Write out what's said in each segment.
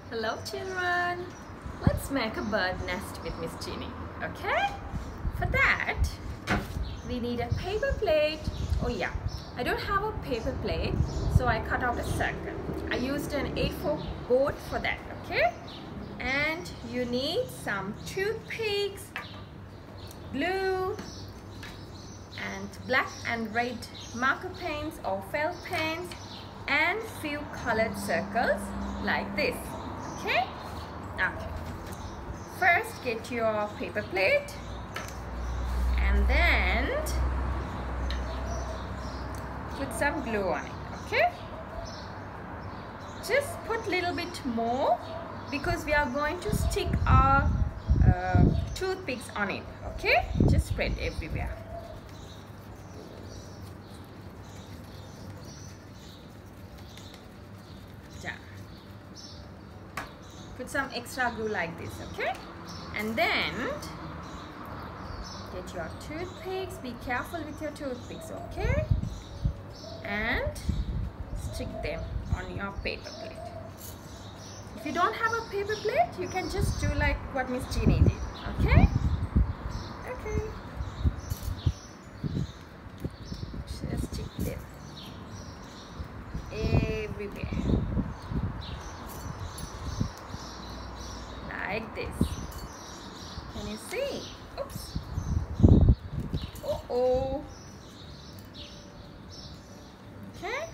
Hello children, let's make a bird nest with Miss Jeannie, okay? For that, we need a paper plate. Oh yeah, I don't have a paper plate, so I cut out a circle. I used an A4 board for that, okay? And you need some toothpicks, glue, and black and red marker pens or felt pens, and few colored circles like this. Okay? Okay. First get your paper plate and then put some glue on it. Okay? Just put a little bit more because we are going to stick our toothpicks on it. Okay? Just spread everywhere. Put some extra glue like this, okay? And then get your toothpicks. Be careful with your toothpicks, okay? And stick them on your paper plate. If you don't have a paper plate, you can just do like what Miss Jeannie did, okay? Okay. Just stick them everywhere. Like this. Can you see? Oops. Uh-oh. Okay.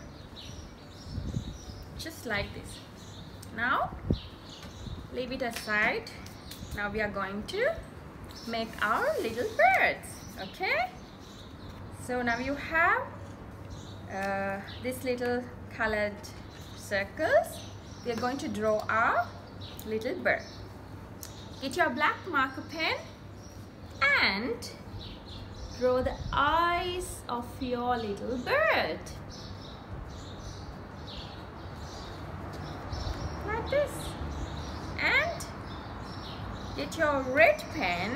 Just like this. Now, leave it aside. Now we are going to make our little birds. Okay. So now you have this little colored circles. We are going to draw our little bird. Get your black marker pen and draw the eyes of your little bird. Like this. And get your red pen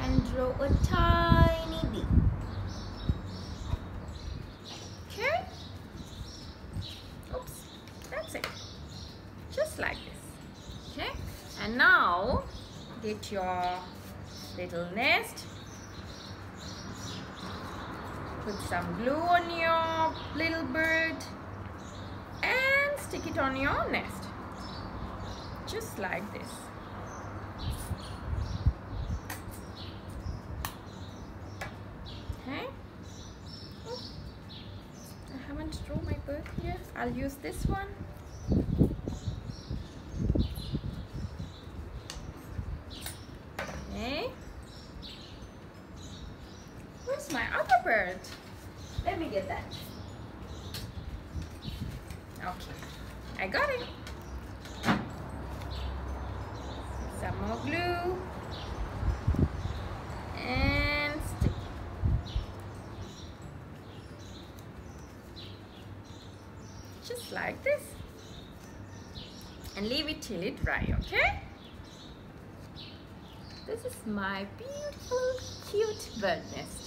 and draw a tiny bee. Okay? Oops, that's it. Just like this. Okay, and now get your little nest, put some glue on your little bird and stick it on your nest, just like this. Okay, oh, I haven't drawn my bird here. I'll use this one. Where's my other bird? Let me get that. Okay, I got it. Some more glue and stick. Just like this. And leave it till it dry, okay? This is my beautiful, cute bird nest.